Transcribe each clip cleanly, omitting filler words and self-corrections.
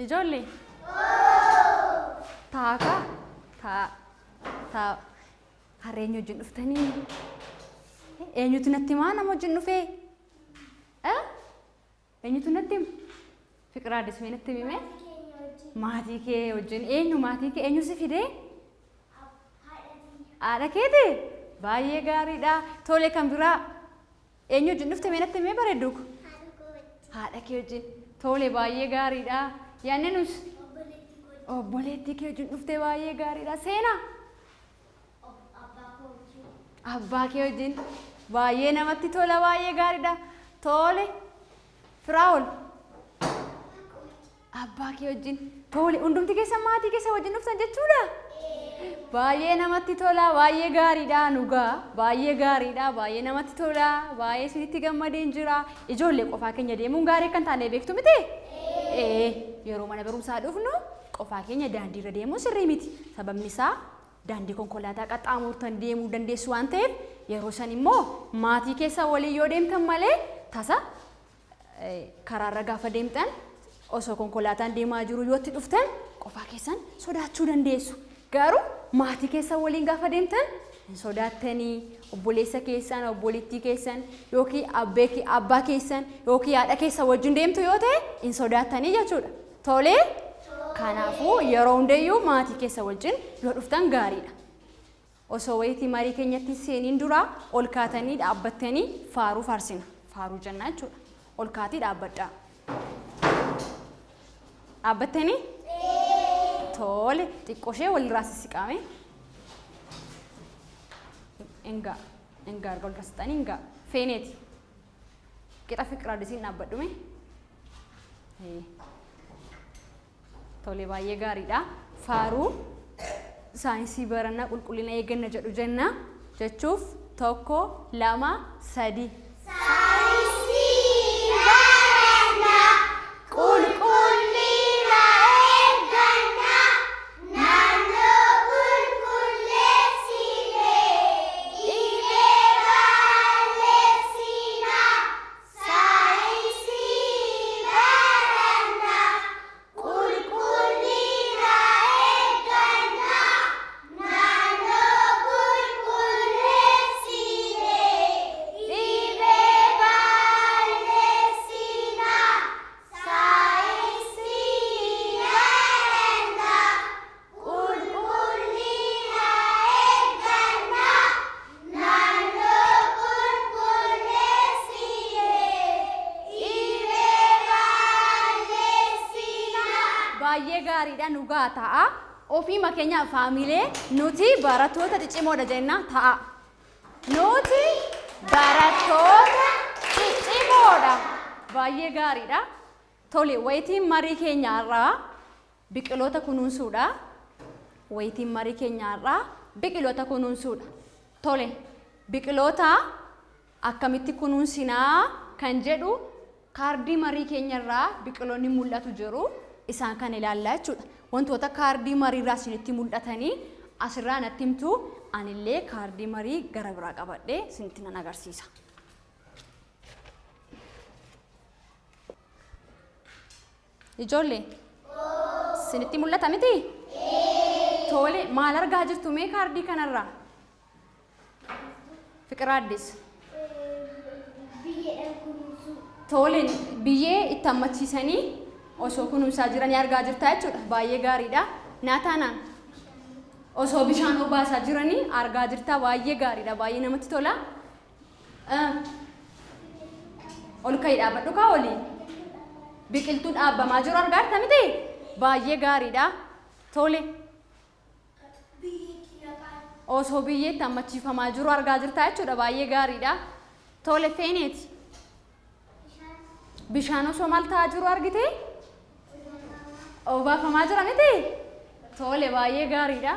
Ijoollee. Taaka. Taa. Harreen wajjin dhuftanii. Eenyutu natti himaa nama wajjin dhufee? Eenyutu natti hima? Fiqiraa Dismee natti himee? Maatii kee wajjin. Eenyu maatii kee? Eenyu si fidee? Haadha keeti? Baay'ee gaariidha. Tole kan biraa. Eenyu wajjin dhufte mee natti himee bareedduuku? Haadha kee wajjin. Tole baay'ee gaariidha. Yaanne nus? Obboleettii kee wajjin dhufte baay'ee gaariidha. Seenaa? Abbaa kee wajjin. Baay'ee namatti tola baay'ee gaariidha. Tole. Firaa'ol. Abbaa kee wajjin. Tole hundumti keessa maatii keessa wajjin dhuftan jechuudha. Baay'ee namatti tola baay'ee gaariidha nugaa. Baay'ee gaariidha baay'ee namatti tola. Baay'ee isinitti gammadeen jira. Ijoollee qofaa keenya deemuun gaarii kan taane beektu miti? Yeroo mana barumsaa dhufnu qofaa keenya daandiirra deemuun sirrii miti. Sababni isaa daandii konkolaataa qaxxaamurtan deemuu dandeessu waan ta'eef yeroo san immoo maatii keessa waliin yoo deemtan malee tasa karaarra gaafa deemtan osoo konkolaataan deemaa jiru yoo itti dhuftan qofaa keessan sodaachuu dandeessu. Garuu maatii keessa waliin gaafa deemtan hin sodaattanii obboleessa keessan obboleettii keessan yookiin abbaa keessan yookiin haadha keessa wajjin deemtu yoo ta'e hin sodaattanii jechuudha. Tolee? Kanaafuu yeroo hundayyuu maatii keessa wajjin yoo dhuftan gaariidha. Osoo wayitii marii keenyatti seeniin dura ol kaatanii dhaabbattanii faaruu faarsina. Faaruu jennaa jechuudha. Ol kaatii dhaabbadhaa. Dhaabbattanii? Tole xiqqooshee walirraa sissiqaame. Engaa arga ol kaasitanii engaa feeneeti. Qixa Fiqiraa Disiin dhaabbadhume. Tole baay'ee gaariidha. Faaruu saayinsii barannaa qulqullina eegganna jedhu jenna jechuuf 1 2 3. Saayinsii barannaa qulqullina eegganna naannoo qulqulleessinee dhibee balleessina. Saayinsii barannaa qulqullina eegganna naannoo qulqulleessinee dhibee balleessina. Saayinsii barannaa qulqullina eegganna naannoo qulqulleessinee dhibee balleessina. Baay'ee gaariidha nugaa ta'a. Ofii makeenya faamilee nuti barattoota ciccimoodha jenna ta'a. Nuti barattoota ciccimoodha. Baay'ee gaariidha. Tole wayitiin marii keenyaarraa biqiloota kunuunsuudha. Wayitiin marii keenyaarraa biqiloota kunuunsuudha. Tole biqiloota akkamitti kunuunsinaa kan jedhu kaardii marii keenyarraa biqiloonni mul'atu jiru. Isaan kan ilaallaa jechuudha. Wantoota kaardii mariirraa isinitti mul'atanii asirraa natti himtu anillee kaardii marii gara biraa qabadhee isinitti nan agarsiisa. Ijoollee isinitti mul'ata miti? Tole maal argaa jirtu mee kaardii kanarraa? Fiqiraa Addis. Tole biyyee itti hammachiisanii osoo kunuunsaa jiranii argaa jirta jechuudha. Baay'ee gaariidha. Naataanaan osoo bishaan obaasaa jiranii argaa jirta. Baay'ee gaariidha. Baay'ee namatti tola. Ol ka'ii dhaabbadhu kaa olii. Biqiltuu dhaabbamaa jiru argaa jirta miti? Baay'ee gaariidha. Tole. Osoo biyyee itti hammachiifamaa jiru argaa jirta jechuudha. Baay'ee gaariidha. Tole feeneeti. Bishaan osoo maal ta'aa jiru argite? Obaafamaa jira miti? Tole baay'ee gaariidha.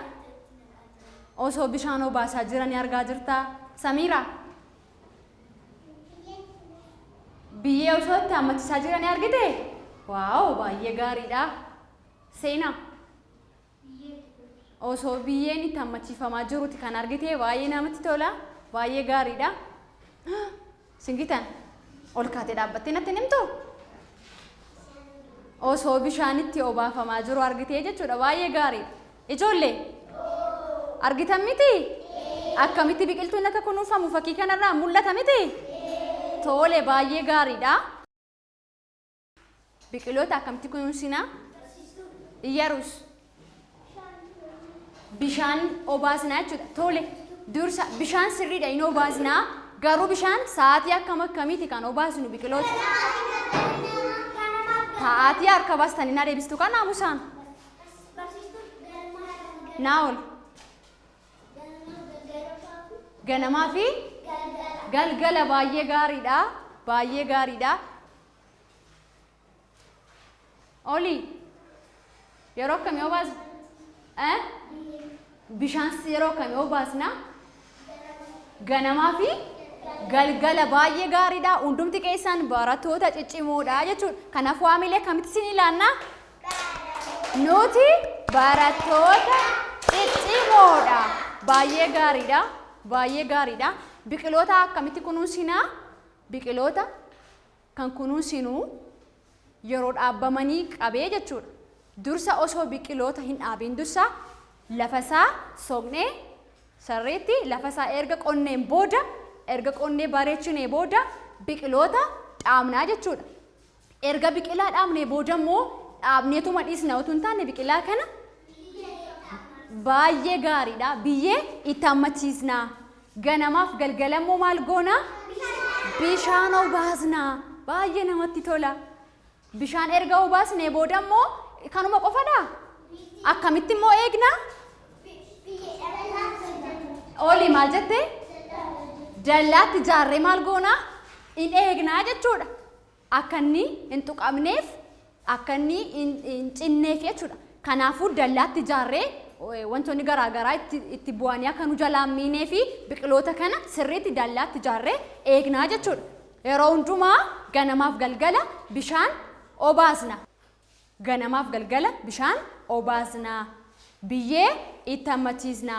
Osoo bishaan obaasaa jiranii argaa jirta. Samiira. Biyyee osoo itti hammachiisaa jiranii argite? Waaw baay'ee gaariidha. Seenaa. Osoo biyyeen itti hammachiifamaa jiruti kan argite baay'ee namatti tola. Baay'ee gaariidha. Singitan ol kaatee dhaabbattee natti himtu? osoo bishaanitti obaafamaa jiru argitee jechuudha. Baay'ee gaariidha. Ijoollee argitan miti? Akkamitti biqiltuun akka kunuunfamu fakkii kanarraa mul'ata miti? Tole baay'ee gaariidha. Biqiloota akkamitti kunuunsinaa? Iyyarus bishaan obaasinaa jechuudha. Tole dursa bishaan sirriidha hin obaasinaa. Garuu bishaan sa'aatii akkamitti kan obaasinu biqiloota? Sa'aatii harka baastanii na deebistu kan naamusaan? Naa'ol ganamaa fi galgala baay'ee gaariidha. Baay'ee gaariidha. Oli yeroo akkamii obaasna? Bishaan yeroo akkamii obaasna? Ganamaa fi galgala baay'ee gaariidha. Hundumti keessan barattoota ciccimoodha jechuudha. Kanaaf waamilee akkamitti isin ilaallaa? Nuti barattoota ciccimoodha. Baay'ee gaariidha. Baay'ee gaariidha. Biqiloota akkamitti kunuunsinaa? Biqiloota kan kunuunsinu yeroo dhaabbamanii qabee jechuudha. Dursa osoo biqiloota hin dhaabin dursa lafasaa soqnee sirriitti lafasaa erga qonneen booda erga qonnee bareechinee booda biqiloota dhaabnaa jechuudha. Erga biqilaa dhaabnee booda immoo dhaabneetuma dhiisna otoo hin taane biqilaa kana baay'ee gaariidha. Biyyee itti hammachiisnaa. Ganamaaf galgala immoo maal goonaa? Bishaan obaasnaa. Baay'ee namatti tola. Bishaan erga obaasnee booda immoo kanuma qofadha. Akkamitti immoo eegnaa? Oli maal jettee? Dallaatti ijaarree maal goonaa? In eegnaa jechuudha. Akka inni hin tuqamneef, akka inni hin cinneef jechuudha. Kanaafuu dallaatti ijaarree wantoonni garaagaraa itti bu'anii akka nu jalaa miinee fi biqiloota kana sirriitti dallaatti ijaarree eegnaa jechuudha. Yeroo hundumaa ganamaaf galgala bishaan obaasna. Ganamaaf galgala bishaan obaasna. Biyyee itti hammachiisna.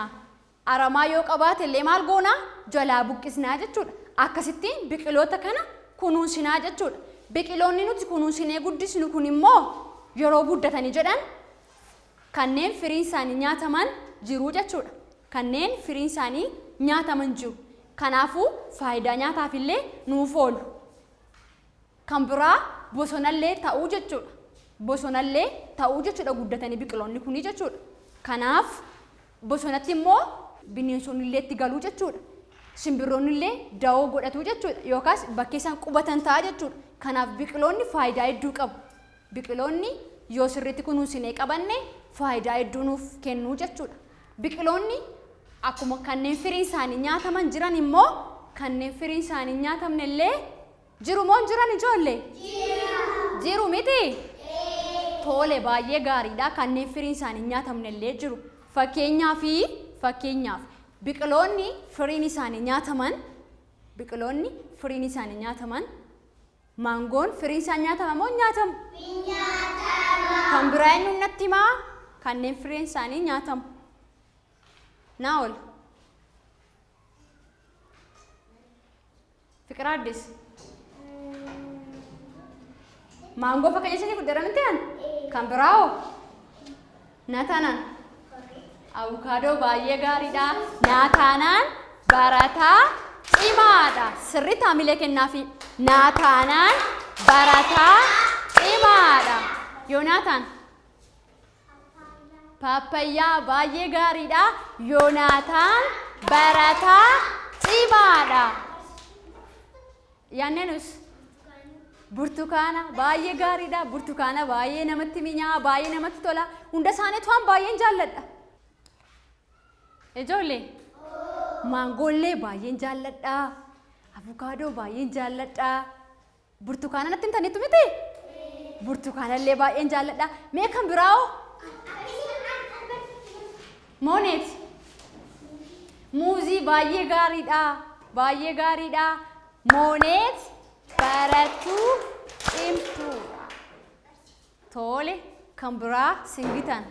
Aramaa yoo qabaate illee maal goonaa? Jalaa buqqisnaa jechuudha. Akkasittiin biqiloota kana kunuunsinaa jechuudha. Biqiloonni nuti kunuunsinee guddisnu kun immoo yeroo guddatanii jedhan kanneen firiin isaanii nyaataman jiru jechuudha. Kanneen firiin isaanii nyaataman jiru. Kanaafuu faayidaa nyaataaf illee nuuf oolu. Kan biraa bosonallee ta'uu jechuudha. Bosonallee ta'uu jechuudha guddatanii biqiloonni kunii jechuudha. Kanaaf bosonatti immoo bineensonni illee itti galuu jechuudha. Simbirroonni illee da'oo godhatu jechuudha. Yookaas bakka isaan qubatan ta'a jechuudha. Kanaaf biqiloonni faayidaa hedduu qabu. Biqiloonni yoo sirriitti kunuunsinee qabanne faayidaa hedduu nuuf kennuu jechuudha. Biqiloonni akkuma kanneen firiin isaanii nyaataman jiran immoo kanneen firiin isaanii nyaatamne illee jiru moo hin jiran ijoollee? Jiru miti? Tole baay'ee gaariidha. Kanneen firiin isaanii nyaatamne illee jiru. Fakkeenyaaf biqiloonni firiin isaanii nyaataman maangoon firiin isaa nyaatama moo nyaatamu? Kan biraa eenyuun natti himaa? Kanneen firiin isaanii nyaatamu. Naa'ol Fiqiraa Addis maangoo fakkeenya isinii fudhatan miti an? Kan biraa hoo? Naataanaan avukaadoo baay'ee gaariidha. Naataanaan barataa cimaadha. Sirriitti haamilee kennaafi. Naataanaan barataa cimaadha. Yoonaataan paapayyaa baay'ee gaariidha. Yoonaataan barataa cimaadha. Yaanneenus burtukaana baay'ee gaariidha. Burtukaana baay'ee namatti mi'aawa, baay'ee namatti tola. Hunda isaaniitu waan baay'een jaalladha. Ijoollee maangoollee baay'een jaalladha. Avukaadoo baay'een jaalladha. Burtukaana natti himtaniitu miti? Burtukaanallee baay'een jaalladha. Mee kan biraa hoo? Mooneet muuzii baay'ee gaariidha. Baay'ee gaariidha. Mooneet barattuu cimtuudha. Tole kan biraa singitan.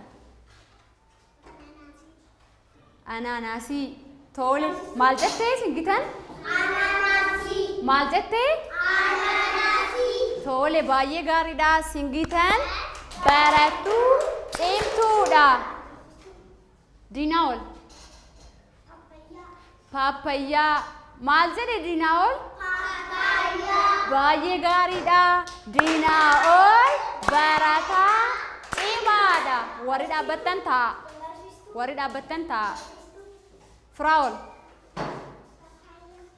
Anaanaasii. Tole maal jettee singitan? Anaanaasii. Maal jettee? Anaanaasii. Tole Tole baay'ee gaariidha. Singitan barattuu cimtuudha. Dinaol. Papayyaa. Maal jedhe Dinaol? Papayyaa. Baay'ee gaariidha. Dinaol barataa cimaadha. Warri dhaabbattan ta'a. Warri dhaabbattan ta'a. Firaa'ol.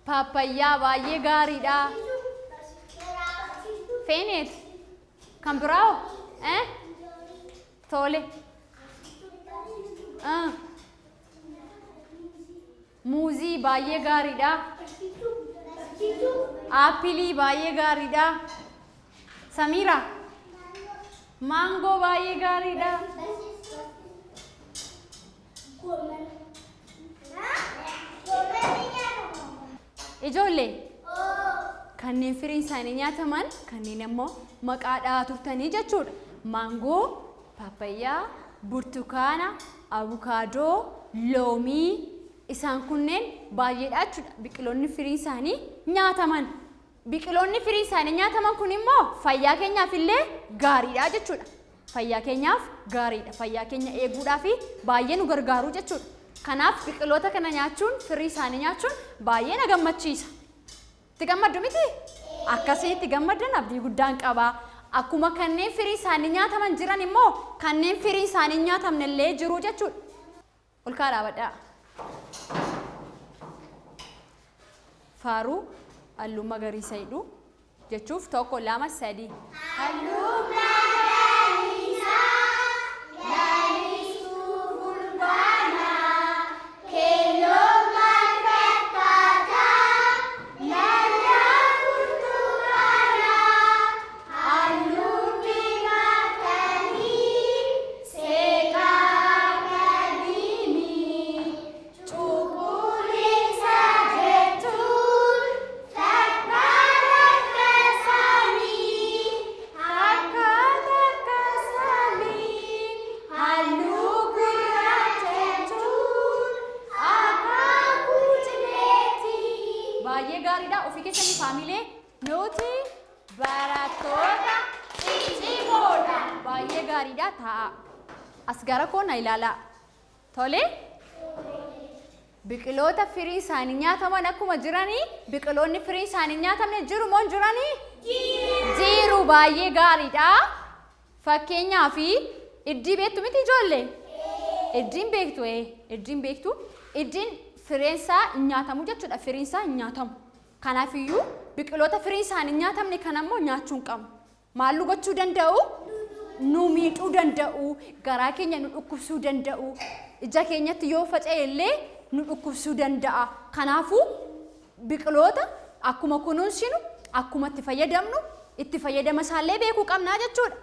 Papayyaa baay'ee gaariidha. Feenet. Kan biraawo? Tole. Muuzii baay'ee gaariidha. Aappilii baay'ee gaariidha. Samiira. Maangoo baay'ee gaariidha. Ijoollee kanneen firiin isaanii nyaataman kanneen immoo maqaadhaa turtanii jechuudha. Maangoo, paapayyaa, burtukaana, abukaadoo, loomii isaan kunneen baay'eedha jechuudha. Biqiloonni firiin isaanii nyaataman. Biqiloonni firiin isaanii nyaataman kun immoo fayyaa keenyaaf illee gaariidha jechuudha. Fayyaa keenyaaf gaariidha. Fayyaa keenya eeguudhaaf baay'ee nu gargaaru jechuudha. Kanaaf biqiloota kana nyaachuun, firii isaanii nyaachuun baay'ee na gammachiisa. Itti gammaddu miti? Akkasii itti gammaddan abdii guddaan qaba. Akkuma kanneen firii isaanii nyaataman jiran immoo kanneen firii isaanii nyaatamne illee jiru jechuudha. Ol kaa dhaabadhaa. Faaruu halluu magariisa hidhu jechuuf tokko lama sadii. Halluu magariisa lalistuu fulbaana keelloo maal fakkaata lallaa burtukaana halluu diimatanii seeqaa gadiini cuquliisa jechuun fakkaata akka samii halluu gurraacha jechuun akaakuu cileetii. Baay'ee gaariidha. Ofii keessanii faamilee nuti barattoota ciccimoodha. Baay'ee gaariidha. Taa'a. As gara koona ilaalaa. Tole? Biqiloota firii isaanii nyaataman akkuma jiranii biqiloonni firii isaanii nyaatamne jiru moo hin jiranii? Jiru. Baay'ee gaariidha. Fakkeenyaaf iddii beektu miti ijoollee? Iddiin beektu iddiin beektu. Iddiin fireensaa hin nyaatamu jechuudha. Firiinsaa hin nyaatamu. Kanaafiyyuu biqiloota firii isaanii hin nyaatamne kanammoo nyaachuu hin qabnu. Maal gochuu danda'u? Nu miidhuu danda'u. Garaa keenya nu dhukkubsuu danda'u. Ija keenyatti yoo faca'e illee nu dhukkubsuu danda'a. Kanaafuu biqiloota akkuma kunuunsinu, akkuma itti fayyadamnu, itti fayyadama isaallee beekuu qabnaa jechuudha.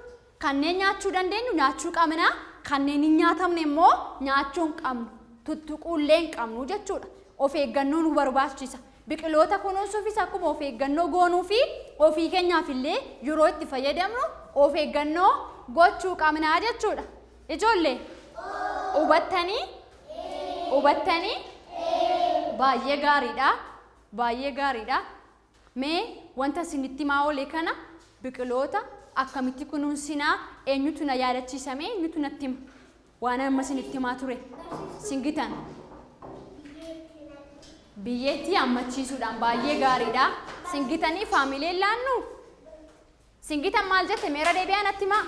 Kanneen nyaachuu dandeenyu nyaachuu qabna, kanneen hin nyaatamne immoo nyaachuu hin qabnu. Tuttuquullee hin qabnu jechuudha. Of eeggannoo nu barbaachisa. Biqiloota kunuunsuufis akkuma of eeggannoo goonuu fi ofii keenyaaf illee yeroo itti fayyadamnu of eeggannoo gochuu qabnaa jechuudha. Ijoollee hubattanii? Hubattanii? Baay'ee gaariidha. Baay'ee gaariidha. Mee wanta isinitti himaa oole kana biqiloota akkamitti kunuunsinaa eenyutu na yaadachiisame eenyutu natti hima? Waan amma isinitti himaa ture. Singitan. Biyyeetti hammachiisuudhaan baay'ee gaariidha. Singitanii faamileen laannu. Singitan maal jette? Meera deebi'aa natti himaa.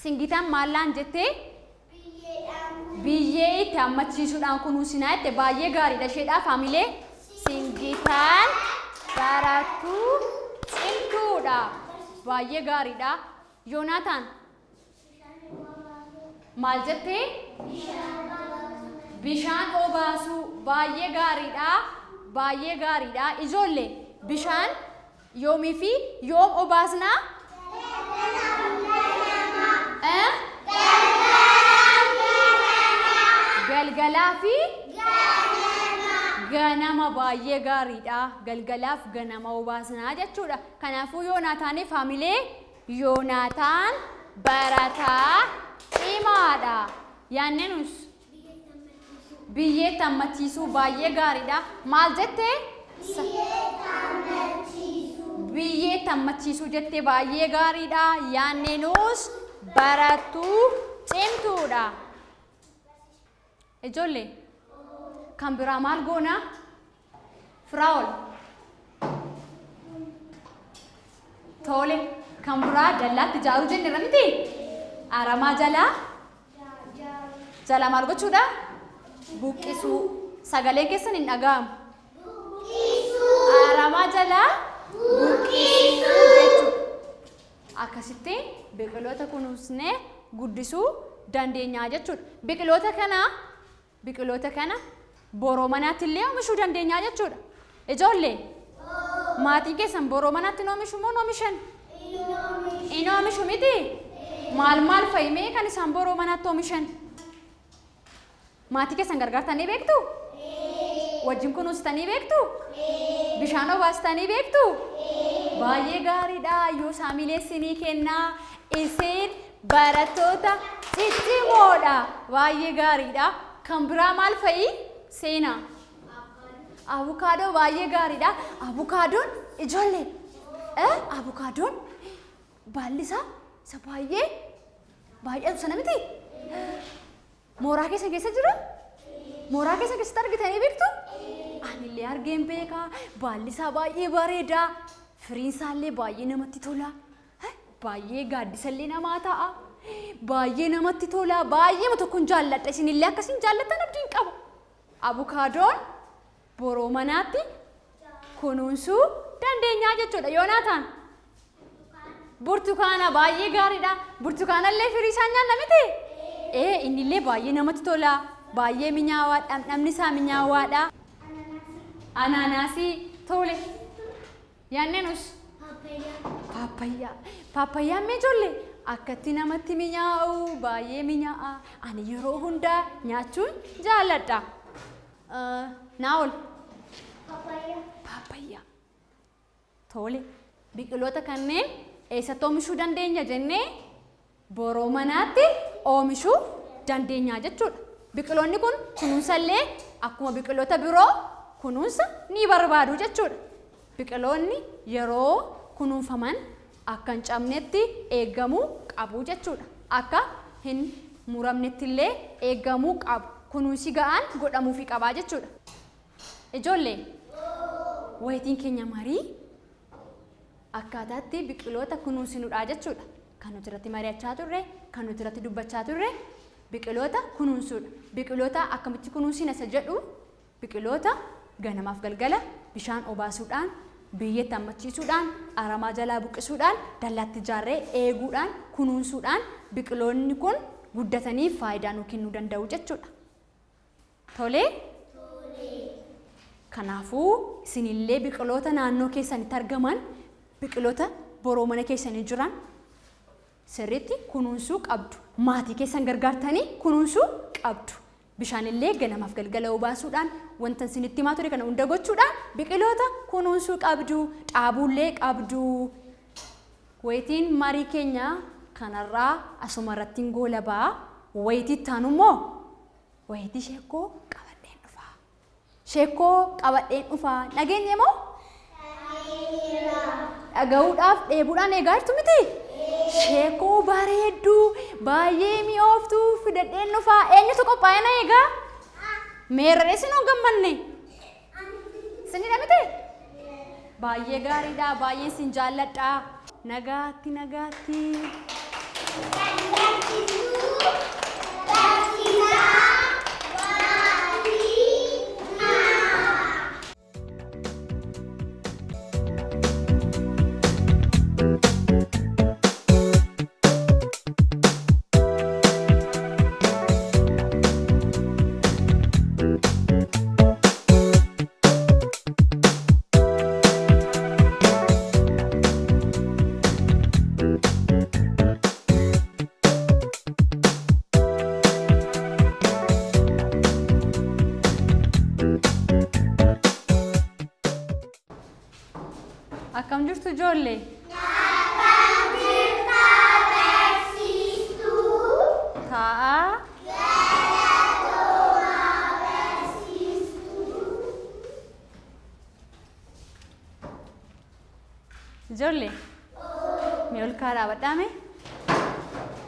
Singitan maal laan jettee? Biyyee itti hammachiisuudhaan kunuunsinaa jette baay'ee gaariidha isheedhaa faamilee. Singitan barattuu cimtuudha. Baay'ee gaariidha. Yoonaataan maal jettee? Bishaan obaasuu baay'ee gaariidha. Baay'ee gaariidha. Ijoollee bishaan yoomii fi yoom obaasnaa? Galgalaa fi ganama baay'ee gaariidha. Galgalaaf ganama obaasnaa jechuudha. Kanaafuu Yoonaataaniif faamilee Yoonaataan barataa cimaadha. Yaanneenus biyyeetti hammachiisuu baay'ee gaariidha. Maal jettee? biyyee tammachiisuu jettee baay'ee gaariidha. Yaanneenus barattuu cimtuudha. Ijoollee kan biraa maal goona? Firaa'ol. Tole kan biraa dallaatti ijaaruu jenneerra miti? Aramaa jalaa maal gochuudha? Buqqisuu. Sagaleen keessan hin dhaga'amu. Aramaa jalaa buqqisuu jechuudha. Akkasitti biqiloota kunuunsnee guddisuu dandeenya jechuudha. Biqiloota kana boroo manaatti illee oomishuu dandeenya jechuudha. Ijoollee maatii keessan boroo manaatti oomishu moo oomishan? Inni oomishu miti? Maal fayyimee kan isaan boroo manaatti oomishan? Maatii keessan gargaartanii beektu? Wajjin kunuunsitanii beektu? Bishaan obaastanii beektu? Baay'ee gaariidha. Yoo saamilee isinii kennaa. Isin barattoota ciccimoodha. Baay'ee gaariidha. Kan biraa maal fa'i? Seenaa. Abukaadoo baay'ee gaariidha. Abukaadoon ijoollee. Abukaadoon baalli isaa isa baay'eetu sana miti? Mooraa keessa jira? Mooraa keessatti argitanii beektu? Anillee argeen beeka. Baalli isaa baay'ee bareeda. Firiin isaallee baay'ee namatti tola. Baay'ee gaaddisallee namaa ta'a. Baay'ee namatti tola. Baay'ee tokkoon jaalladha. Isinillee akkasiin jaallattan abdiin qaba. Abukaadoon boroo manaatti kunuunsuu dandeenya jechuudha. Yoonaataan. Burtukaana baay'ee gaariidha. Burtukaanallee firii isaa nyaanna miti? Innillee baay'ee namatti tola. Baay'ee minyaawaadha. Dhamdhamni isaa minyaawaadha. Anaanaasii tole. Yaanneenus? Paappayyaan mee ijoollee? Akkatti namatti minyaa'u baay'ee minyaa'a. Ani yeroo hundaa nyaachuun jaalladha. Naa'ol? Paapayyaa. Tole. Biqiloota kanneen eessatti oomishuu dandeenya jennee boroo manaatti oomishuu dandeenya jechuudha. Biqiloonni kun kunuunsallee akkuma biqiloota biroo kunuunsa ni barbaadu jechuudha. Biqiloonni yeroo kunuunfaman akka hin cabnetti eeggamuu qabu jechuudha. Akka hin muramnetti illee eeggamuu qabu. Kunuunsi ga'aan godhamuufii qabaa jechuudha. Ijoollee wayitiin keenya marii akkaataatti biqiloota kunuunsinuudha jechuudha. Kan nuti irratti mari'achaa turre, kan nuti irratti dubbachaa turre biqiloota kunuunsuudha. Biqiloota akkamitti kunuunsina isa jedhu biqiloota ganamaaf galgala bishaan obaasuudhaan, biyyee tammachiisuudhaan, aramaa jalaa buqqisuudhaan, dallaatti ijaarree eeguudhaan, kunuunsuudhaan biqiloonni kun guddatanii faayidaa nuu kennuu danda'u jechuudha. Tole? Kanaafuu isinillee biqiloota naannoo keessanitti argaman, biqiloota boroo mana keessanii jiran sirriitti kunuunsuu qabdu. Maatii keessan gargaartanii kunuunsuu qabdu. Bishaanillee ganamaaf galgala obaasuudhaan wanta isinitti himaa ture kana hunda gochuudhaan biqiloota kunuunsuu qabdu. Dhaabuullee qabdu. Wayitiin marii keenya kanarraa asuma irratti hin goolabaa. Wayitii taanummoo wayitii sheekoo qabadheen dhufaa. Sheekoo qabadheen dhufaa. Nageenye moo? Dhaga'uudhaaf dheebuudhaan eegaa jirtu miti? Sheekoo bareedduu baay'ee mi'ooftuu fidadheen dhufaa. Eenyutu qophaa'ee na eegaa? Meerree isin gammanne? Isinidha miti? Baay'ee gaariidha. Baay'ee isin jaalladha. Nagaatti. Akkam jirtu ijoollee? Akkam jirta barsiistuu? Taa'aa. Galatoomaa barsiistuu. Ijoollee mee ol kaa dhaabadhaame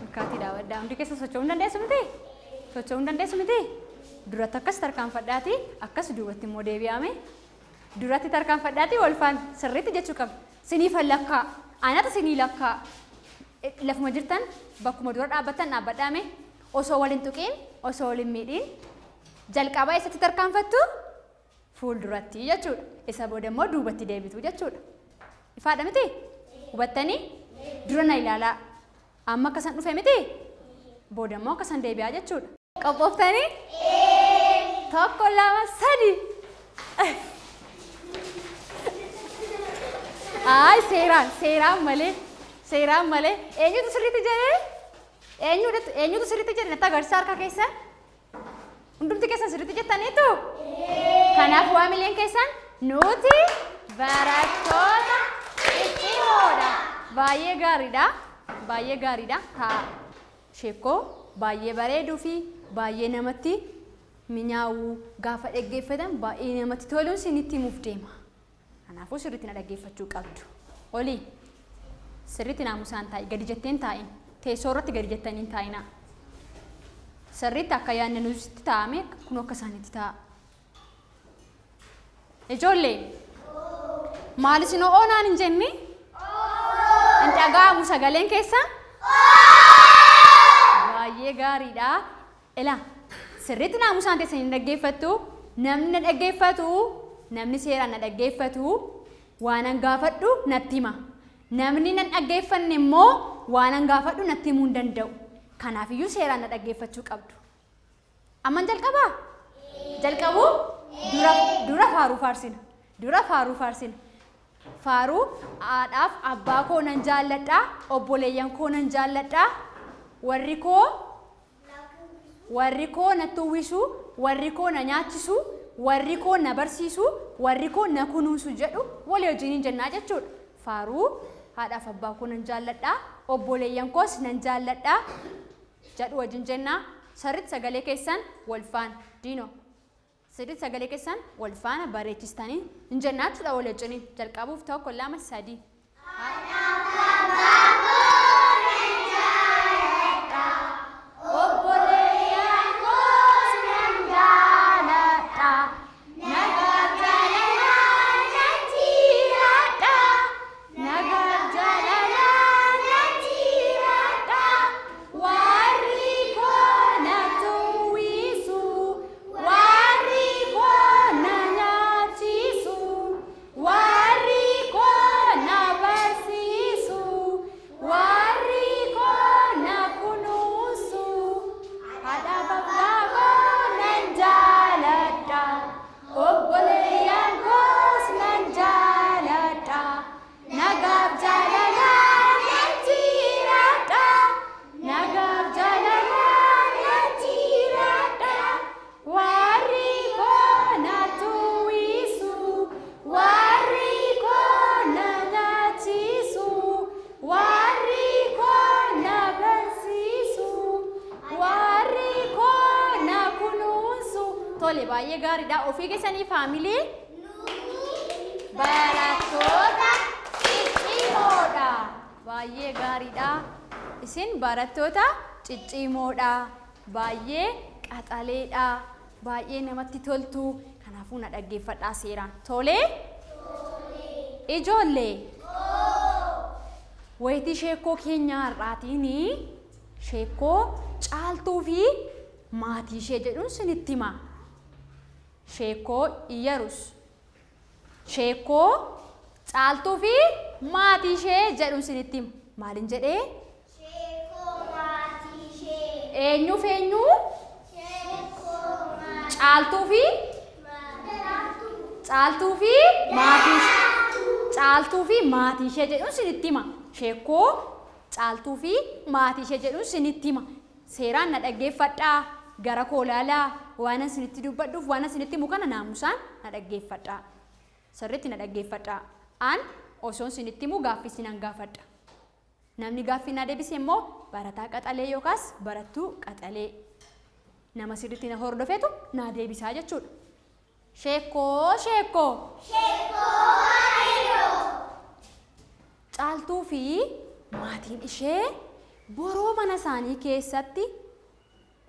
ol kaatii dhaabadhaa hundi keessa socho'uu hin dandeessu miti socho'uu hin dandeessu miti duratti akkas tarkaanfadhaatii akkas duubatti immoo deebi'ame duratti tarkaanfadhaatii walfaan sirriitti jechuu qaba siniifan lakkaa anata sinii lakkaa lafuma jirtan bakkuma dura dhaabbattan dhaabbadhaame osoo waliin tuqiin osoo waliin miidhiin jalqabaa eessatti tarkaanfattu fuulduratti jechuudha isa booda immoo duubatti deebitu jechuudha ifaadha miti hubattanii dura na ilaalaa amma akkasan dhufe miti booda immoo akkasan deebi'aa jechuudha qophooftanii tokko lama sadi ay seeraan malee eenyutu sirriitti jedhee eenyutu sirriitti jedhe natti agarsiisa harka keessan hundumti keessan sirriitti jettaniitu kanaaf waamileen keessan nuti barattoota ciccimoodha baay'ee gaariidha haa sheekoo baay'ee bareeduu fi baay'ee namatti minyaawuu gaafa dhaggeeffatan baay'ee namatti toluun sinitti himuuf deema kanaafuu sirriitti na dhaggeeffachuu qabdu olii sirriitti naamusaan taa'i gadi jetteen taa'in teessoo irratti gadi jettaniin taa'inaa sirriitti akka yaadne nuti taa'ame kun akka isaaniitti taa'a ijoollee maal isin oonaan hin jenni hin dhaga'amu sagaleen keessan baay'ee gaariidha ilaa sirriitti naamusaan teessanii hin dhaggeeffattu namni na dhaggeeffatu namni seeraan na dhaggeeffatu waanan gaafadhu natti hima namni nan dhaggeeffanne immoo waanan gaafadhu natti himuu hin danda'u kanaafiyyuu seeraan na dhaggeeffachuu qabdu amman jalqabuu dura faaruu faarsina faaruu haadhaaf abbaa koo nan jaalladhaa obboleeyyan koo nan jaalladhaa warri koo na tuwwisu warri koo na nyaachisu warri koo na barsiisu warri koo na kunuunsu jedhu walii wajjiniin jennaa jechuudha faaruu haadhaaf abbaa koo nan jaalladhaa obboleeyyan koos nan jaalladhaa jedhu wajjin jennaa sirriitti sagalee keessan walfaan diinoo sirriitti sagalee keessan walfaana bareechistanii hin jennaa jechuudha walii wajjiniin jalqabuuf tokko lama sadii. Baay'ee gaariidha ofii keessanii faamilii barattoota ciccimoodha baay'ee gaariidha isin barattoota ciccimoodha baay'ee qaxaleedha baay'ee namatti toltu kanaafuu na dhaggeeffadhaa seeraan tolee ijoollee wayitii sheekoo keenyaa har'aatiin sheekoo caaltuu fi maatii ishee jedhuun sinitti hima sheekoo Iyarus sheekoo caaltuu fi maatii ishee jedhuun sinitti hima maalin jedhee sheekoo maatii ishee eenyuuf eenyu caaltuu fi maatii ishee jedhuun sinitti hima sheekoo caaltuu fi maatii ishee jedhuun sinitti hima seeraan na dhaggeeffadhaa gara koo laalaa waan isinitti dubbadhuuf waan isinitti himu kana naamusaan na dhaggeeffadhaa sirriitti na dhaggeeffadhaa an osoo isinitti himu gaaffii isinan gaafadha namni gaaffii na deebise immoo barataa qaxalee yookaas barattuu qaxalee nama sirriitti na hordofeetu na deebisaa jechuudha sheekoo fi maatiin ishee boroo mana isaanii keessatti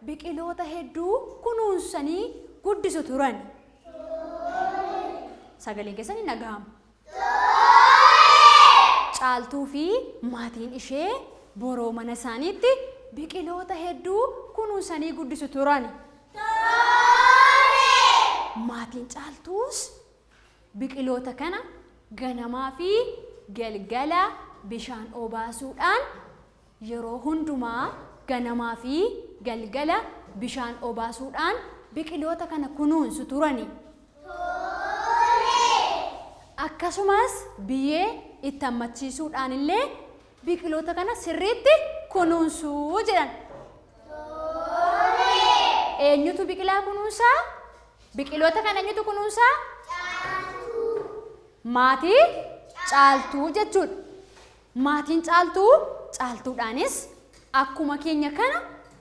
biqiloota hedduu kunuunsanii guddisu turan. Sagaleen keessanii nagahamu. Caaltuu fi maatiin ishee boroo mana isaaniitti biqiloota hedduu kunuunsanii guddisu turan. Maatiin caaltuus biqiloota kana ganamaa fi galgala bishaan obaasuudhaan yeroo hundumaa ganamaa fi galgala bishaan obaasuudhaan biqiloota kana kunuunsu turani. Akkasumas biyyee itti hammachiisuudhaan illee biqiloota kana sirriitti kunuunsuu jedhan. Eenyutu biqilaa kunuunsaa? Biqiloota kana eenyutu kunuunsaa? Maatii caaltuu jechuudha. Maatiin caaltuu caaltuudhaanis akkuma keenya kana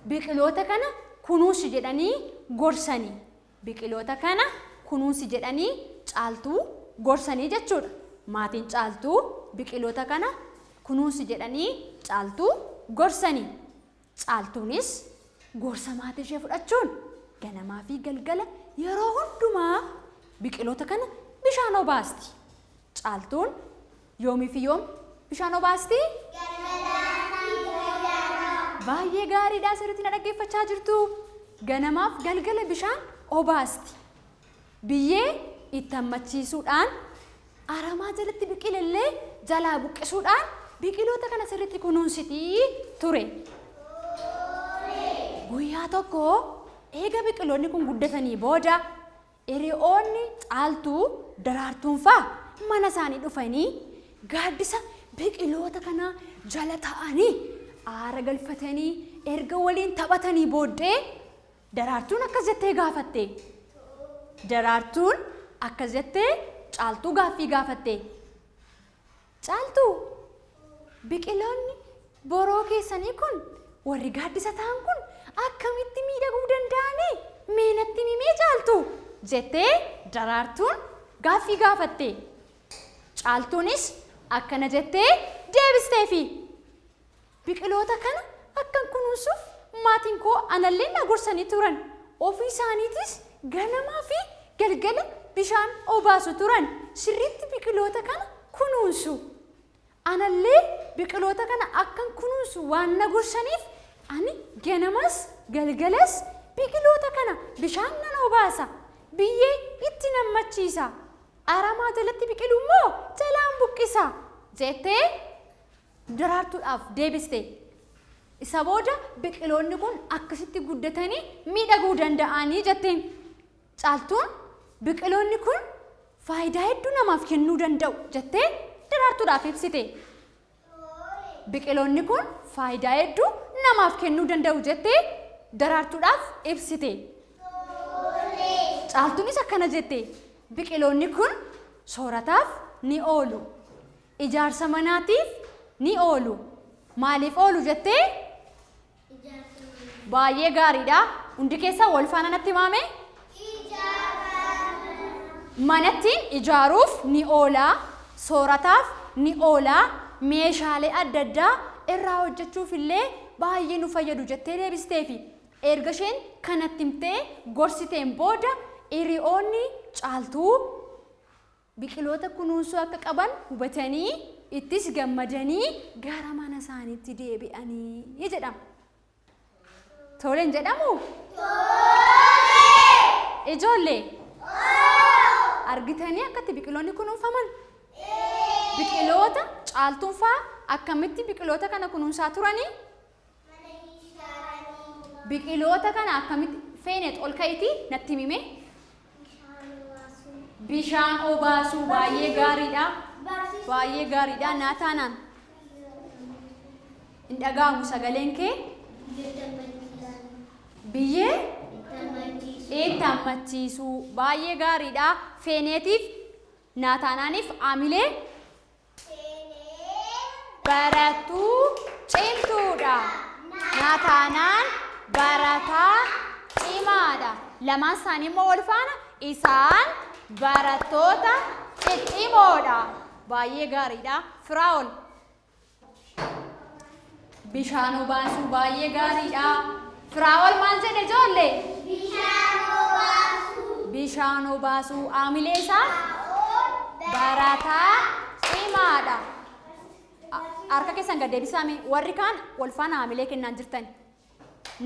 biqiloota kana kunuunsi jedhanii gorsanii. Biqiloota kana kunuunsi jedhanii caaltuu gorsanii jechuudha. Maatiin caaltuu biqiloota kana kunuunsi jedhanii caaltuu gorsanii. Caaltuunis gorsa maatii ishee fudhachuun ganamaa fi galgala yeroo hundumaa biqiloota kana bishaan obaasti. Caaltuun yoomii fi yoom bishaan obaasti? Baay'ee gaariidha, sirriitti na dhaggeeffachaa jirtu. Ganamaaf galgala bishaan obaasti. Biyyee itti hammachiisuudhaan aramaa jalatti biqilellee jalaa buqqisuudhaan biqiloota kana sirriitti kunuunsitii ture. Guyyaa tokko eega biqiloonni kun guddatanii booda hiriyoonni caaltuu daraartuun faa mana isaanii dhufanii gaaddisa biqiloota kana jala ta'anii aara galfatanii erga waliin taphatanii booddee daraartuun akkas jettee gaafatte. Daraartuun akkas jettee caaltuu gaaffii gaafatte. Caaltuu, biqiloonni boroo keessanii kun warri gaaddisa ta'an kun akkamitti miidhaguu danda'anii? Mee natti himii caaltuu jettee daraartuun gaaffii gaafatte. Caaltuunis akkana jettee deebisteefi. Biqiloota kana akkan kunuunsuuf maatiin koo anallee na gorsanii turan. Ofii isaaniitis ganamaa fi galgala bishaan obaasu turan. Sirriitti biqiloota kana kunuunsu. Anallee biqiloota kana akkan kunuunsu waan na gorsaniif ani ganamas galgalas biqiloota kana bishaan nan obaasa. Biyyee itti nammachiisa. Aramaa jalatti biqilu immoo jalaan buqqisa jettee daraartuudhaaf deebiste. Isa booda biqiloonni kun akkasitti guddatanii miidhaguu danda'anii jetteen. Caaltuun biqiloonni kun faayidaa hedduu namaaf kennuu danda'u jettee daraartuudhaaf ibsite. Biqiloonni kun faayidaa hedduu namaaf kennuu danda'u jettee daraartuudhaaf ibsite. Caaltuunis akkana jette. Biqiloonni kun soorataaf ni oolu. Ijaarsa manaatiif ni oolu. Maaliif oolu jettee? Baay'ee gaariidha. Hundi keessaa wal faana natti himame? Manattiin ijaaruuf ni oola. Soorataaf ni oola. Meeshaalee adda addaa irraa hojjechuuf illee baay'ee nu fayyadu jettee deebisteefi. Erga isheen kanatti himtee gorsiteen booda hiriyoonni caaltuu biqiloota kunuunsuu akka qaban hubatanii ittis gammadanii gara mana isaaniitti deebi'anii jedhama. Toleen jedhamu? Ijoollee argitanii akkatti biqiloonni kunuunfaman? Biqiloota caaltuun fa'aa akkamitti biqiloota kana kunuunsaa turanii? Biqiloota kana akkamitti feenet ol ka'itii natti himime? Bishaan obaasuu baay'ee gaariidha. Baay'ee gaariidha. Naataanaan hin dhaga'amu sagaleen kee? Biyyee itti hammachiisuu baay'ee gaariidha. Feenetiif Naataanaaniif Aamilee barattuu cimtuudha. Naataanaan barataa cimaadha. Lamaan isaanii immoo wal faana isaan barattoota ciccimoodha. Baay'ee gaariidha. Firaa'ol Bishaan obaasuu baay'ee gaariidha. Firaa'ol maal jedhe ijoollee? Bishaan obaasuu aamilee isaa barataa cimaadha. Harka keessan gad deebisaame warri kaan wal faana aamilee kennaan jirtan.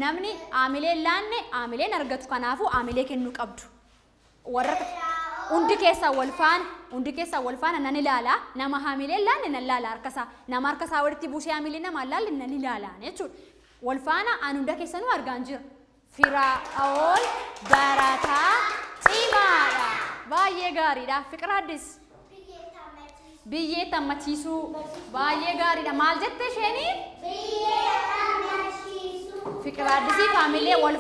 Namni aamilee laanne aamileen argatu kanaafuu aamilee kennuu qabdu. Warra hundi keessa wal faana nan ilaala. Nama aamilee laanne nan ilaala harkasaa. Nama harkasaa walitti buusee aamilee nama laalle nan ilaala jechuudha. Wal faana aan hunda keessanuu argaan jira. Firaa'ol barataa cimaadha. Baay'ee gaariidha. Fiqiraaddis. Biyyee tammachiisuu baay'ee gaariidha. Maal jette isheenii? Biyyee tammachiisuu. Fiqiraaddisii faamilee wal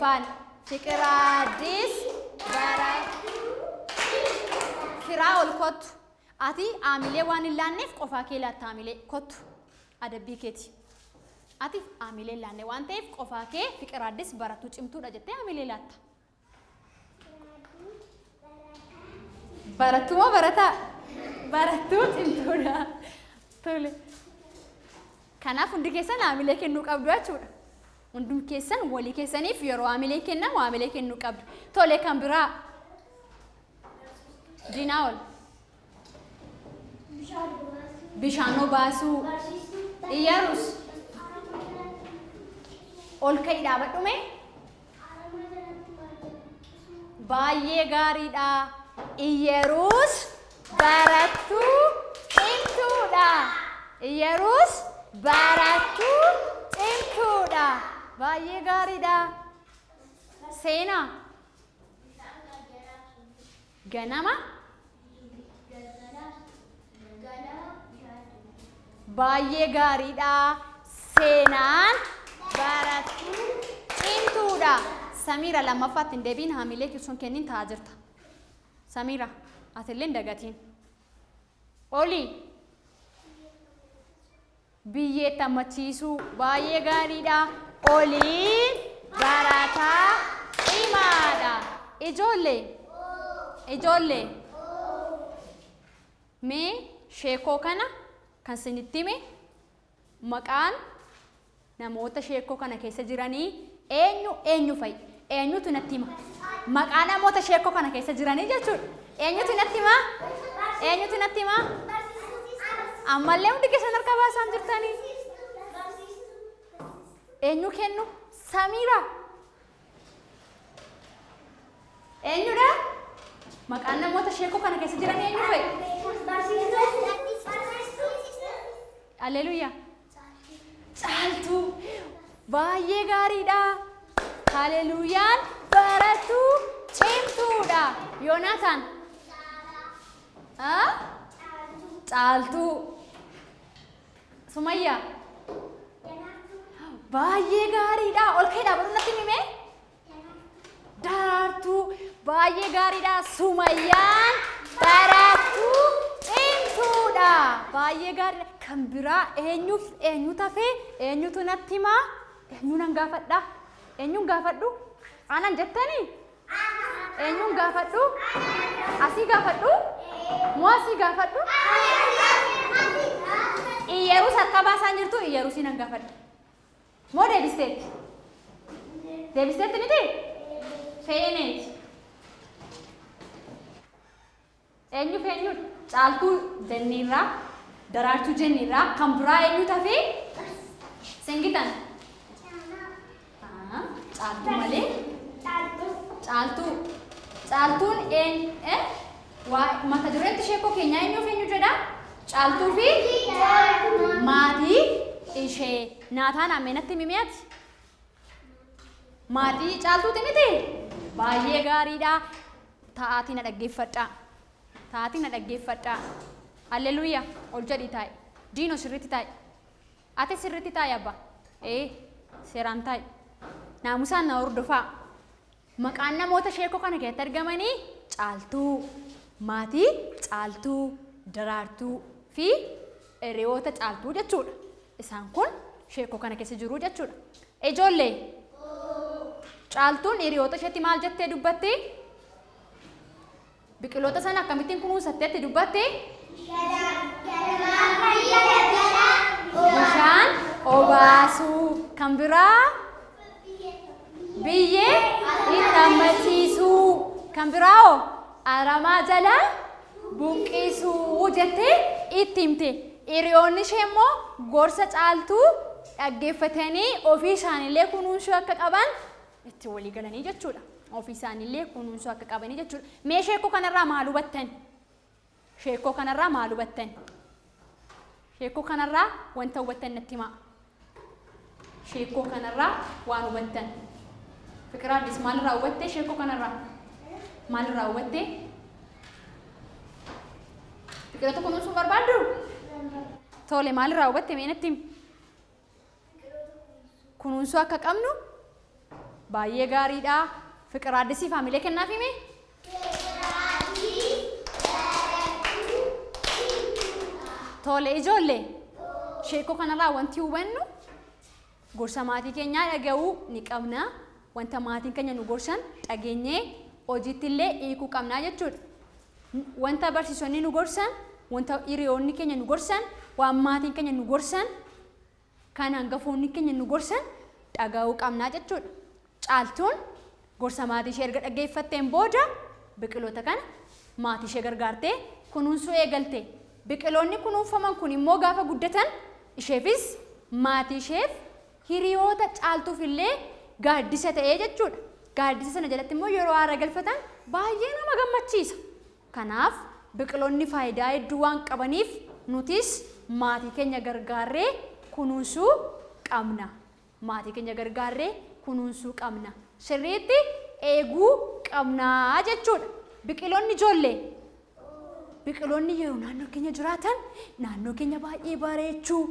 faana. Fiqiraaddis Firaa'ol kottu. Ati aamilee waan hin laanneef qofaa kee laatta aamilee kottu. Adabbii keeti. Ati aamilee laanne waan ta'eef qofaa kee Fiqiraaddis baratuu cimtuudha jettee aamilee laatta. Barattuu moo barataa? Barattuu cimtuudha. Tole. Kanaaf hundi keessan aamilee kennuu qabdu jechuudha. Hundi keessan walii keessaniif yeroo aamilee kennamu aamilee kennuu qabdu. Tole kan biraa. Diinaa ol. Bishaan obaasuu. Iyyarus. Ol ka'ii dhaabadhume. Baay'ee gaariidha. Iyyarus barattuu cimtuudha. Iyyarus barattuu cimtuudha. Baay'ee gaariidha. Seenaa. Ganama. Baay'ee gaariidha. Seenaan barattuu cimtuudha. Samiira lammaffaatti hin deebiin haamilee sun kennin taa'aa jirta. Samiira atillee hin dagatiin. Oli. Biyyee tammachiisuu baay'ee gaariidha. Oliin barataa cimaadha. Ijoollee. Mee sheekoo kana kan isinitti hime maqaan namoota sheekoo kana keessa jiranii eenyu fa'i? Eenyutu natti hima? Maqaa namoota sheekoo kana keessa jiranii jechuudha. Eenyutu natti hima? Ammallee hundi keessan harka baasaan jirtanii. Eenyu kennu? Samiira. Eenyudha? Maqaan namoota sheekoo kana keessa jiran eenyu fa'i? Alleluuyaa. Caaltuu. Baay'ee gaariidha. Haleluuyaan barattuu cimtuudha. Yoonaataan. Caaltuu. Sumayyaa. Baay'ee gaariidha. Ol ka'ii dhaabadhu natti hime. Daraartuu. Baay'ee gaariidha. Sumayyaan barattuu cimtuudha. Baay'ee gaariidha. Kan biraa eenyu tafee eenyutu natti himaa? Eenyu nan gaafadha? Eenyuun gaafadhu? Anan jettanii? Eenyuun gaafadhu? Asii gaafadhu? Moo asii gaafadhu? Iyyarus harka baasaan jirtu Iyyarusiin nan gaafadha. Moo deebisteetti? Deebisteetti miti? Feeneeti. Eenyu feenyudha? Caaltuu jenniirraa, daraartuu jenniirraa, kan biraa eenyu tafee? Singitan? Caaltuu malee? Caaltuun mata dureetti sheekoo keenyaa eenyu jedha? Caaltuu fi maatii ishee. Naataan ammeenatti mimiyaati? Maatii caaltuuti miti? Baay'ee gaariidha. Taa'aatii na dhaggeeffadhaa. Halleluuyaa. Ol jedhii taa'e. Diinoo sirriitti taa'e. Ati sirriitti taa'e abbaa. Seeraan taa'e. Naamusaan na hordofaa. Maqaan namoota sheekoo kana keessatti argamanii caaltuu, maatii caaltuu, daraartuu fi hiriyoota caaltuu jechuudha. Isaan kun sheekoo kana keessa jiru jechuudha. Ijoollee. Caaltuun hiriyoota isheetti maal jettee dubbattee? Biqiloota sana akkamittiin kunuunsattee dubbattee? Bishaan obaasuu kan biraa biyyee hidhammachiisuu kan biraa aramaa jala buqqisuu jettee itti himte. Hiriyoonni ishee immoo gorsa caaltuu dhaggeeffatanii ofii isaaniillee kunuunsuu akka qaban itti walii galanii jechuudha. Ofii isaaniillee kunuunsuu akka qabanii jechuudha. Mee sheekoo kanarraa maal hubattan? Sheekoo kanarraa maal hubattan? Sheekoo kanarraa wanta hubattan natti himaa. Sheekoo kanarraa waan hubattan. Fikiraa Addis maalirraa hubattee sheekoo kanarraa? Maalirraa hubattee? Biqiltoota kunuunsuu barbaaddu? Tole maalirraa hubatte mee natti himi? Kunuunsuu akka qabnu baay'ee gaariidha. Fikiraa Addisii faamilee kennaaf himi? Tole ijoollee sheekoo kanarraa wanti hubannu gorsa maatii keenyaa dhaga'uu ni qabna. Wanta maatiin keenya nu gorsan dhageenyee hojiitti illee hiikuu qabnaa jechuudha. Wanta barsiisonni nu gorsan, wanta hiriyoonni keenya nu gorsan, waan maatiin keenya nu gorsan, kan hangafoonni keenya nu gorsan dhaga'uu qabnaa jechuudha. Caaltuun gorsa maatii ishee erga dhaggeeffatteen booda biqiloota kana maatii ishee gargaartee kunuunsuu eegalte. Biqiloonni kunuunfaman kun immoo gaafa guddatan isheefis maatii isheef hiriyoota caaltuuf illee gaaddisa ta'ee jechuudha. Gaaddisa sana jalatti immoo yeroo aara galfatan baay'ee nama gammachiisa. Kanaaf biqiloonni faayidaa hedduu waan qabaniif nutis maatii keenya gargaarree kunuunsuu qabna. Maatii keenya gargaarree kunuunsuu qabna. Sirriitti eeguu qabnaa jechuudha. Biqiloonni ijoollee. Biqiloonni yeroo naannoo keenya jiraatan naannoo keenya baay'ee bareechuu,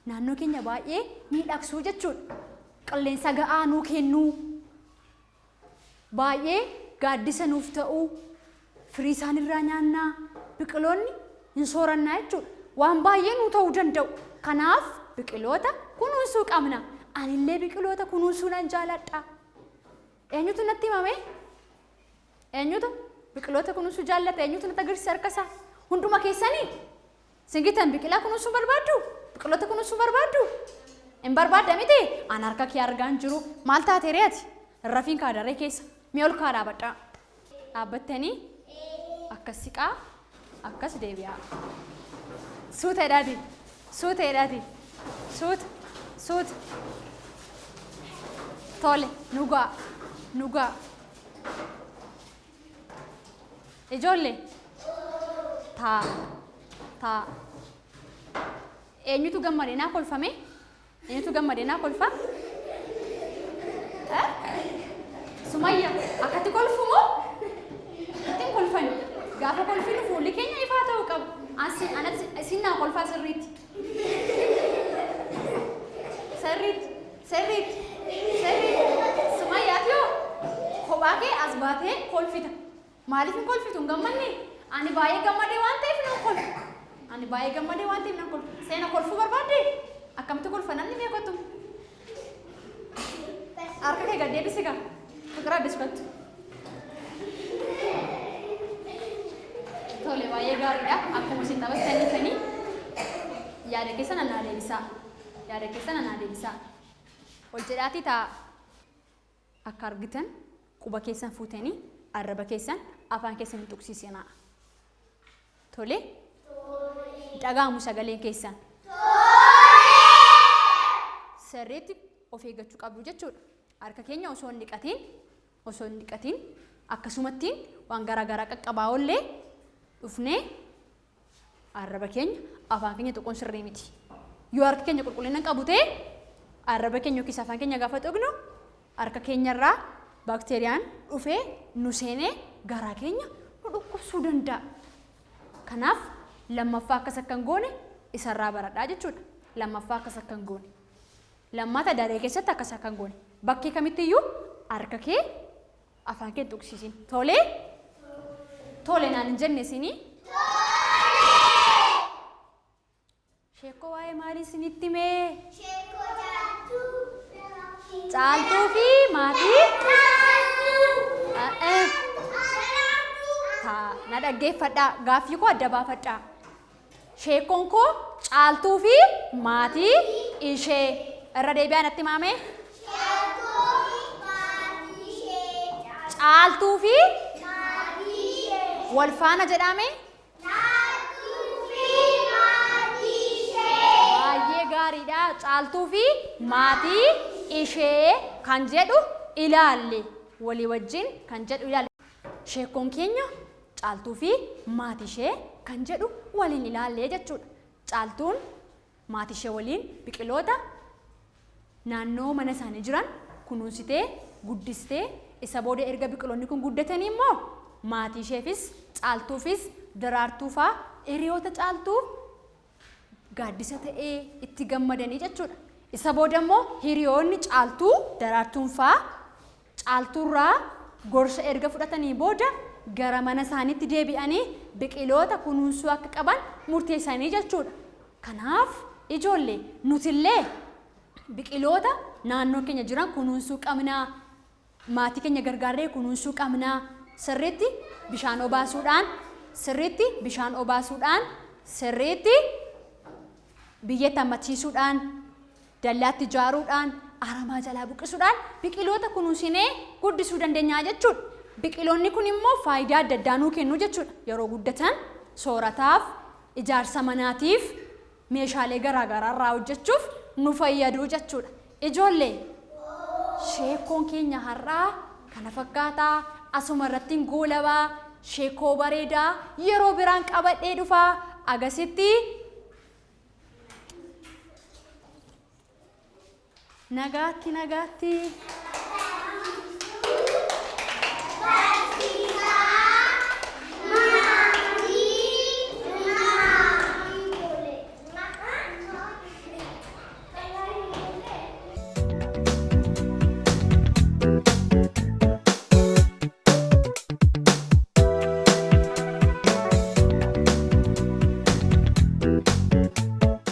naannoo keenya baay'ee miidhagsuu jechuudha. Qilleensa ga'aa nuu kennuu, baay'ee gaaddisa nuuf ta'uu, firii isaanirraa nyaannaa, biqiloonni hin soorannaa jechuudha. Waan baay'ee nuu ta'uu danda'u. Kanaaf biqiloota kunuunsuu qabna. Anillee biqiloota kunuunsuu nan jaaladha. Eenyutu natti himame? Eenyutu biqiloota kunuunsuu jaallata? Eenyutu natti agarsiisa harkasaa? Hunduma keessanii singitan biqilaa kunuunsuu barbaaddu? Biqiloota kunuunsuu barbaaddu? Hin barbaadda miti? An harka kee argaan jiru. Maal taatee re'ati? Rafiin kaadaree keessa. Mee ol kaa dhaabadhaa. Dhaabbattanii akkas siqaa, akkas deebi'aa. Suuta jedhaati. Suuta jedhaati. Suuta. Suuta. Tole. Nugaa. Nugaa. Ijoollee. Taa. Taa. Eenyutu gammadee naa kolfame? Eenyutu gammadee naa kolfa? Sumayya, akkatti kolfu moo? Akkatti hin kolfani. Gaafa kolfinu fuulli keenya ifaa ta'uu qaba. Isin naa kolfaa sirriitti. Sirriitti. Sirriitti. Sirriitti. Sumayyaati yoo kophaa kee as baatee kolfita. Maaliif hin kolfitu? Hin gammanne? Ani baay'ee gammadee waan ta'eef nan kolfu. Ani baay'ee gammadee waan ta'eef nan kolfu. Seena kolfuu barbaadde? Akkamitti kolfa namni beekatu? Harka kee gad deebisi gaa. Fikiraa Addis kottu. Tole baay'ee gaariidha. Akkuma isin taphattanii yaada keessan anaa deebisaa. Yaada keessan anaa deebisaa. Ol jedhaatii ta'a. Akka argitan quba keessan fuutanii arraba keessan afaan keessan hin tuqsiisinaa. Tole? Dhagaamu sagaleen keessan. Sirriitti of eeggachuu qabdu jechuudha. Harka keenya osoo hin dhiqatiin akkasumattiin waan garaagaraa qaqqabaa oollee dhufnee arraba keenya afaan keenya tuquun sirrii miti. Yoo harka keenya qulqullina qabu ta'e arraba keenya yookiis afaan keenya gaafa tuqnu harka keenyarraa baakteeriyaan dhufee nu seenee garaa keenya nu dhukkubsuu danda'a. Kanaaf lammaffaa akkas akka hin goone isarraa baradhaa jechuudha. Lammaffaa akkas akka hin goone. Lammata daree keessatti akkas akka hin goone. Bakkee kamittiyyuu harka kee afaan kee tuqsiisin. Tole? Tole naan hin jenne isinii? Sheekoo waa'ee maalii isinitti himee? Sheekoo caaltuu. Caaltuu fi maatii? Na dhaggeeffadhaa. Gaaffii koo adda baafadhaa. Sheekkoon koo caaltuu fi maatii ishee. Irra deebi'aa natti himame. Caaltuu fi wal faana jedhame. Baay'ee gaariidha. Caaltuu fi maatii ishee kan jedhu ilaalle. Walii wajjin kan jedhu ilaalle. Sheekkoon keenya caaltuu fi maatii ishee kan jedhu waliin ilaallee jechuudha. Caaltuun maatii ishee waliin biqiloota naannoo mana isaanii jiran kunuunsitee guddistee isa booda erga biqiloonni kun guddatanii immoo maatii isheefis caaltuufis daraartuufaa hiriyoota caaltuuf gaaddisa ta'ee itti gammadanii jechuudha. Isa booda immoo hiriyoonni caaltuu daraartuunfaa caaltuurraa gorsa erga fudhatanii booda gara mana isaaniitti deebi'anii biqiloota kunuunsuu akka qaban murteessanii jechuudha. Kanaaf ijoollee nutillee biqiloota naannoo keenya jiran kunuunsuu qabnaa. Maatii keenya gargaarree kunuunsuu qabnaa. Sirriitti bishaan obaasuudhaan, sirriitti bishaan obaasuudhaan, sirriitti biyyee tammachiisuudhaan, dallaatti ijaaruudhaan, aramaa jalaa buqqisuudhaan biqiloota kunuunsinee guddisuu dandeenya jechuudha. Biqiloonni kun immoo faayidaa adda addaa nuu kennu jechuudha. Yeroo guddatan soorataaf, ijaarsa manaatiif, meeshaalee garaagaraa irraa hojjechuuf nu fayyadu jechuudha. Ijoollee sheekkoon keenya har'aa kana fakkaataa asuma irratti goolabaa sheekoo bareedaa yeroo biraan qabadhee dhufaa agasitti nagaatti.